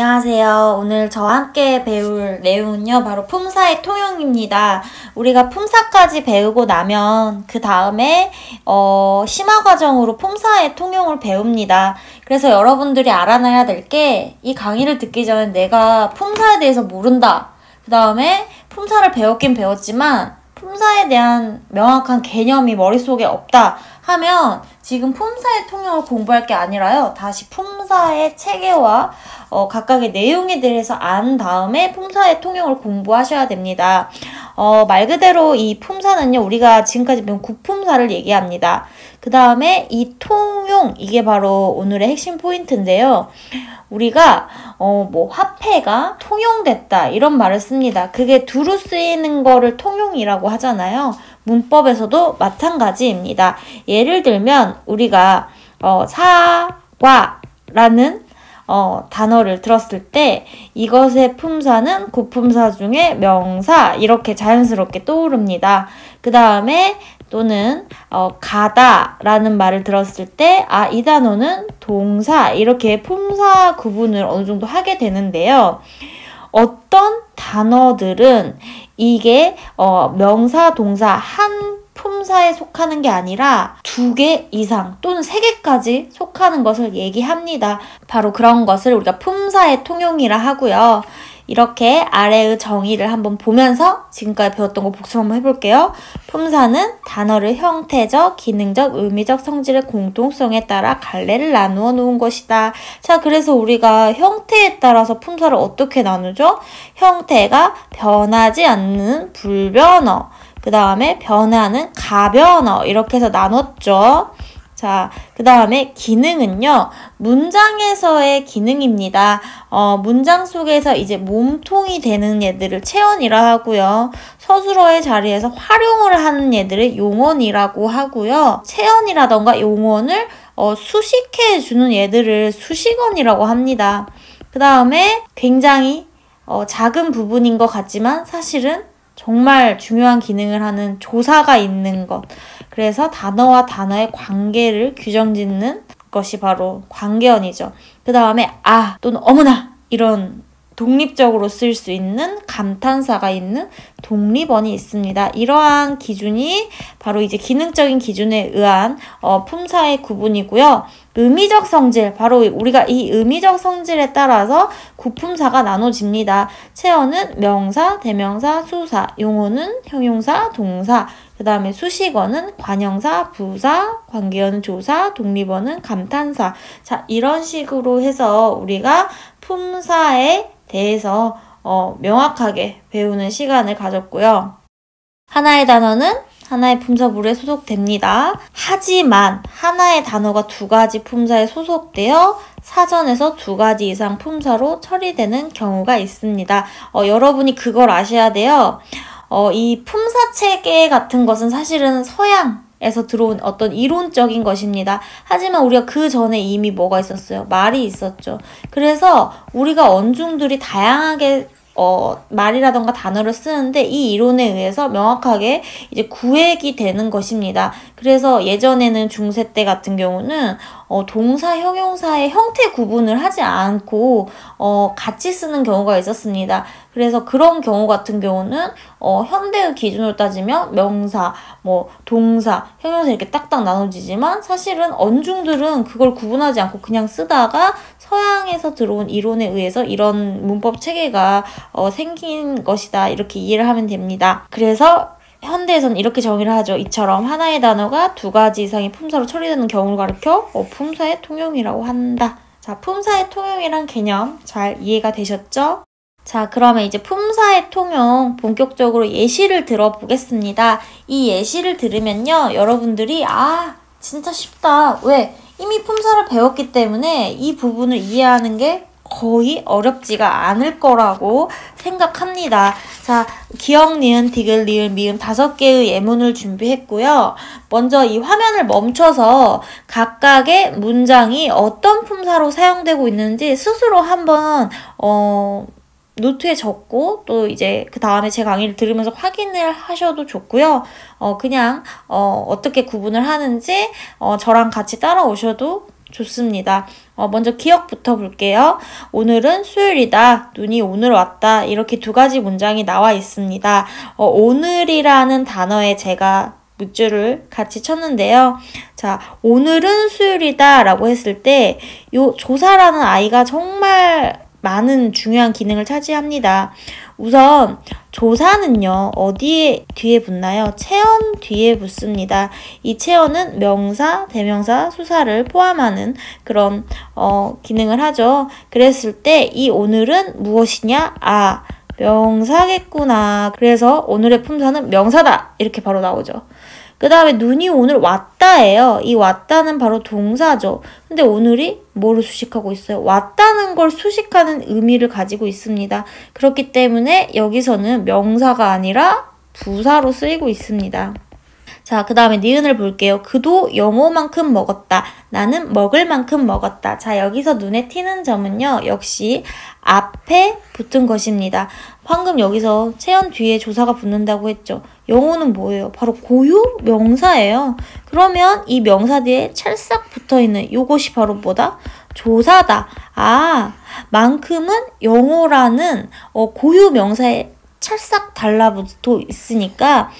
안녕하세요. 오늘 저와 함께 배울 내용은요, 바로 품사의 통용입니다. 우리가 품사까지 배우고 나면 그 다음에 심화 과정으로 품사의 통용을 배웁니다. 그래서 여러분들이 알아놔야 될 게, 이 강의를 듣기 전에 내가 품사에 대해서 모른다. 그 다음에 품사를 배웠긴 배웠지만 품사에 대한 명확한 개념이 머릿속에 없다 하면 지금 품사의 통용을 공부할 게 아니라요, 다시 품사의 체계와 각각의 내용에 대해서 안 다음에 품사의 통용을 공부하셔야 됩니다. 말 그대로 이 품사는요, 우리가 지금까지 배운 구품사를 얘기합니다. 그 다음에 이 통용, 이게 바로 오늘의 핵심 포인트인데요. 우리가 화폐가 통용됐다 이런 말을 씁니다. 그게 두루 쓰이는 거를 통용이라고 하잖아요. 문법에서도 마찬가지입니다. 예를 들면 우리가 사과라는 단어를 들었을 때 이것의 품사는 구품사 중에 명사, 이렇게 자연스럽게 떠오릅니다. 그 다음에 또는 가다라는 말을 들었을 때 이 단어는 동사, 이렇게 품사 구분을 어느 정도 하게 되는데요. 어떤 단어들은 이게 명사, 동사 한 품사에 속하는 게 아니라 2개 이상 또는 3개까지 속하는 것을 얘기합니다. 바로 그런 것을 우리가 품사의 통용이라 하고요. 이렇게 아래의 정의를 한번 보면서 지금까지 배웠던 거 복습 한번 해볼게요. 품사는 단어를 형태적, 기능적, 의미적 성질의 공통성에 따라 갈래를 나누어 놓은 것이다. 자, 그래서 우리가 형태에 따라서 품사를 어떻게 나누죠? 형태가 변하지 않는 불변어, 그 다음에 변하는 가변어, 이렇게 해서 나눴죠. 자, 그 다음에 기능은요, 문장에서의 기능입니다. 문장 속에서 이제 몸통이 되는 얘들을 체언이라 하고요. 서술어의 자리에서 활용을 하는 얘들을 용언이라고 하고요. 체언이라던가 용언을 수식해주는 얘들을 수식언이라고 합니다. 그 다음에 굉장히 작은 부분인 것 같지만 사실은 정말 중요한 기능을 하는 조사가 있는 것. 그래서 단어와 단어의 관계를 규정짓는 것이 바로 관계언이죠. 그 다음에 또는 어머나, 이런 독립적으로 쓸 수 있는 감탄사가 있는 독립언이 있습니다. 이러한 기준이 바로 이제 기능적인 기준에 의한 품사의 구분이고요. 의미적 성질, 바로 우리가 이 의미적 성질에 따라서 구품사가 나눠집니다. 체어는 명사, 대명사, 수사, 용어는 형용사, 동사, 그 다음에 수식어는 관형사, 부사, 관계어는 조사, 독립어는 감탄사. 자, 이런 식으로 해서 우리가 품사에 대해서 명확하게 배우는 시간을 가졌고요. 하나의 단어는 하나의 품사부에 소속됩니다. 하지만 하나의 단어가 2가지 품사에 소속되어 사전에서 2가지 이상 품사로 처리되는 경우가 있습니다. 여러분이 그걸 아셔야 돼요. 이 품사 체계 같은 것은 사실은 서양에서 들어온 어떤 이론적인 것입니다. 하지만 우리가 그 전에 이미 뭐가 있었어요? 말이 있었죠. 그래서 우리가 언중들이 다양하게 말이라던가 단어를 쓰는데 이 이론에 의해서 명확하게 이제 구획이 되는 것입니다. 그래서 예전에는 중세 때 같은 경우는 동사, 형용사의 형태 구분을 하지 않고 같이 쓰는 경우가 있었습니다. 그래서 그런 경우 같은 경우는 현대의 기준으로 따지면 명사, 동사, 형용사 이렇게 딱딱 나눠지지만 사실은 언중들은 그걸 구분하지 않고 그냥 쓰다가 서양에서 들어온 이론에 의해서 이런 문법 체계가 생긴 것이다, 이렇게 이해를 하면 됩니다. 그래서 현대에서는 이렇게 정의를 하죠. 이처럼 하나의 단어가 2가지 이상의 품사로 처리되는 경우를 가리켜 품사의 통용이라고 한다. 자, 품사의 통용이란 개념 잘 이해가 되셨죠? 자, 그러면 이제 품사의 통용 본격적으로 예시를 들어보겠습니다. 이 예시를 들으면요, 여러분들이 진짜 쉽다. 왜? 이미 품사를 배웠기 때문에 이 부분을 이해하는 게 거의 어렵지가 않을 거라고 생각합니다. 자, 기역, 니은, 디귿, 리을, 미음 5개의 예문을 준비했고요. 먼저 이 화면을 멈춰서 각각의 문장이 어떤 품사로 사용되고 있는지 스스로 한번 노트에 적고 또 이제 그 다음에 제 강의를 들으면서 확인을 하셔도 좋고요. 그냥 어떻게 구분을 하는지 저랑 같이 따라오셔도 좋습니다. 먼저 기억부터 볼게요. 오늘은 수요일이다. 눈이 오늘 왔다. 이렇게 두 가지 문장이 나와 있습니다. 오늘이라는 단어에 제가 묻줄을 같이 쳤는데요. 자, 오늘은 수요일이다 라고 했을 때 요 조사라는 아이가 정말 많은 중요한 기능을 차지합니다. 우선 조사는요. 어디에 뒤에 붙나요? 체언 뒤에 붙습니다. 이 체언은 명사, 대명사, 수사를 포함하는 그런 기능을 하죠. 그랬을 때 이 오늘은 무엇이냐? 아, 명사겠구나. 그래서 오늘의 품사는 명사다. 이렇게 바로 나오죠. 그 다음에 눈이 오늘 왔다예요. 이 왔다는 바로 동사죠. 근데 오늘이 뭐를 수식하고 있어요? 왔다는 걸 수식하는 의미를 가지고 있습니다. 그렇기 때문에 여기서는 명사가 아니라 부사로 쓰이고 있습니다. 자, 그 다음에 니은을 볼게요. 그도 영어만큼 먹었다. 나는 먹을 만큼 먹었다. 자, 여기서 눈에 띄는 점은요. 역시 앞에 붙은 것입니다. 방금 여기서 체언 뒤에 조사가 붙는다고 했죠. 영어는 뭐예요? 바로 고유 명사예요. 그러면 이 명사 뒤에 찰싹 붙어있는 요것이 바로 뭐다? 조사다. 아, 만큼은 영어라는 고유 명사에 찰싹 달라붙어 있으니까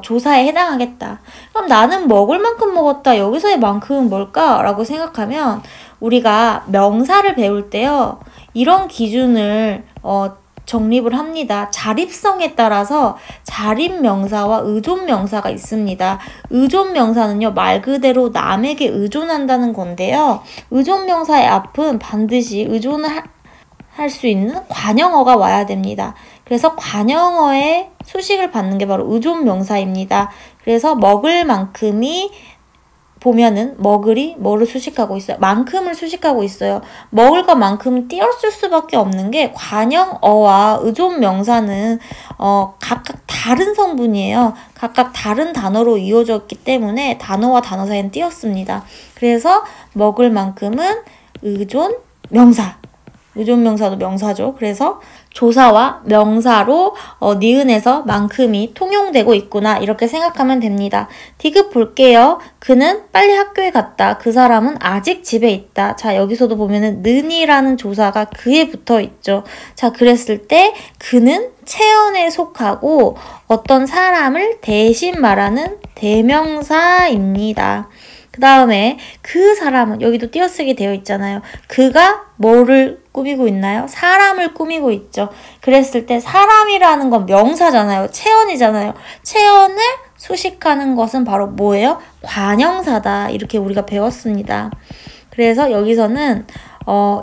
조사에 해당하겠다. 그럼 나는 먹을 만큼 먹었다. 여기서의 만큼은 뭘까? 라고 생각하면 우리가 명사를 배울 때요. 이런 기준을 정립을 합니다. 자립성에 따라서 자립명사와 의존명사가 있습니다. 의존명사는요. 말 그대로 남에게 의존한다는 건데요. 의존명사의 앞은 반드시 의존을 할 수 있는 관형어가 와야 됩니다. 그래서 관형어의 수식을 받는 게 바로 의존명사입니다. 그래서 먹을 만큼이 보면은 먹을이 뭐를 수식하고 있어요? 만큼을 수식하고 있어요. 먹을과 만큼은 띄었을 수밖에 없는 게 관형어와 의존명사는 각각 다른 성분이에요. 각각 다른 단어로 이어졌기 때문에 단어와 단어 사이는 띄었습니다. 그래서 먹을 만큼은 의존명사. 의존명사도 명사죠. 그래서 조사와 명사로 니은에서 만큼이 통용되고 있구나 이렇게 생각하면 됩니다. 디귿 볼게요. 그는 빨리 학교에 갔다. 그 사람은 아직 집에 있다. 자, 여기서도 보면은 는이라는 조사가 그에 붙어 있죠. 자, 그랬을 때 그는 체언에 속하고 어떤 사람을 대신 말하는 대명사입니다. 그 다음에 그 사람은 여기도 띄어쓰기 되어 있잖아요. 그가 뭐를 꾸미고 있나요? 사람을 꾸미고 있죠. 그랬을 때 사람이라는 건 명사잖아요. 체언이잖아요. 체언을 수식하는 것은 바로 뭐예요? 관형사다. 이렇게 우리가 배웠습니다. 그래서 여기서는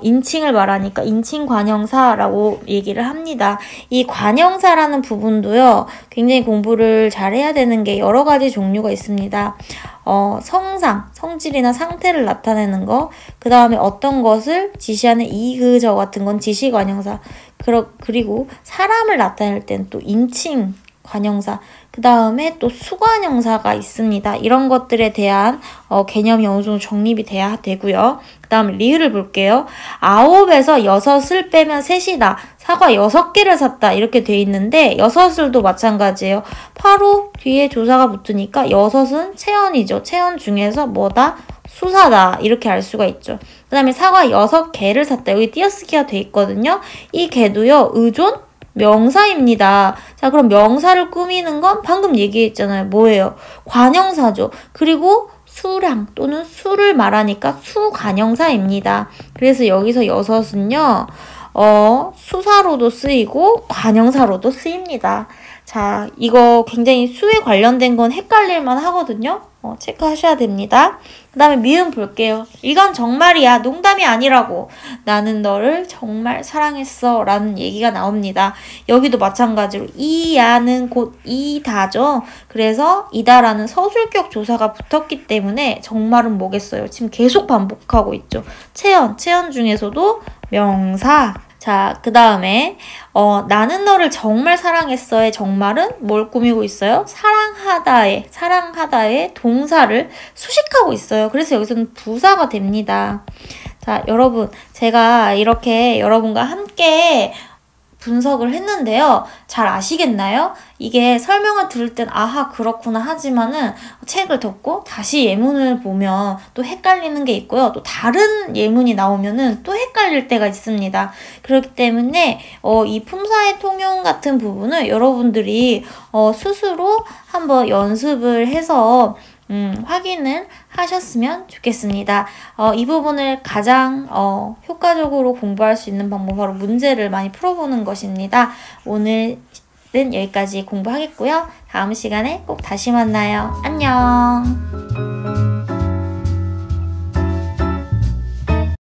인칭을 말하니까 인칭 관형사라고 얘기를 합니다. 이 관형사라는 부분도요. 굉장히 공부를 잘 해야 되는 게 여러 가지 종류가 있습니다. 성상, 성질이나 상태를 나타내는 거, 그 다음에 어떤 것을 지시하는 이그저 같은 건 지시관형사, 그리고 사람을 나타낼 땐 또 인칭 관형사, 그 다음에 또 수관형사가 있습니다. 이런 것들에 대한 개념이 어느 정도 정립이 돼야 되고요. 그 다음 리을을 볼게요. 9에서 6을 빼면 3이다. 사과 6개를 샀다. 이렇게 돼 있는데 6을도 마찬가지예요. 바로 뒤에 조사가 붙으니까 6은 체언이죠. 체언 중에서 뭐다? 수사다. 이렇게 알 수가 있죠. 그 다음에 사과 6개를 샀다. 여기 띄어쓰기가 돼 있거든요. 이 개도요. 의존? 명사입니다. 자, 그럼 명사를 꾸미는 건 방금 얘기했잖아요. 뭐예요? 관형사죠. 그리고 수량 또는 수를 말하니까 수관형사입니다. 그래서 여기서 6은요. 수사로도 쓰이고 관형사로도 쓰입니다. 자, 이거 굉장히 수에 관련된 건 헷갈릴만 하거든요. 체크하셔야 됩니다. 그 다음에 미음 볼게요. 이건 정말이야. 농담이 아니라고. 나는 너를 정말 사랑했어. 라는 얘기가 나옵니다. 여기도 마찬가지로 이야는 곧 이다죠. 그래서 이다라는 서술격 조사가 붙었기 때문에 정말은 뭐겠어요. 지금 계속 반복하고 있죠. 체언 중에서도 명사. 자, 그 다음에 나는 너를 정말 사랑했어의 정말은 뭘 꾸미고 있어요? 사랑하다의 동사를 수식하고 있어요. 그래서 여기서는 부사가 됩니다. 자, 여러분, 제가 이렇게 여러분과 함께 분석을 했는데요. 잘 아시겠나요? 이게 설명을 들을 땐 아하 그렇구나 하지만은 책을 덮고 다시 예문을 보면 또 헷갈리는 게 있고요. 또 다른 예문이 나오면은 또 헷갈릴 때가 있습니다. 그렇기 때문에 이 품사의 통용 같은 부분을 여러분들이 스스로 한번 연습을 해서 확인을 하셨으면 좋겠습니다. 이 부분을 가장 효과적으로 공부할 수 있는 방법 바로 문제를 많이 풀어보는 것입니다. 오늘은 여기까지 공부하겠고요. 다음 시간에 꼭 다시 만나요. 안녕.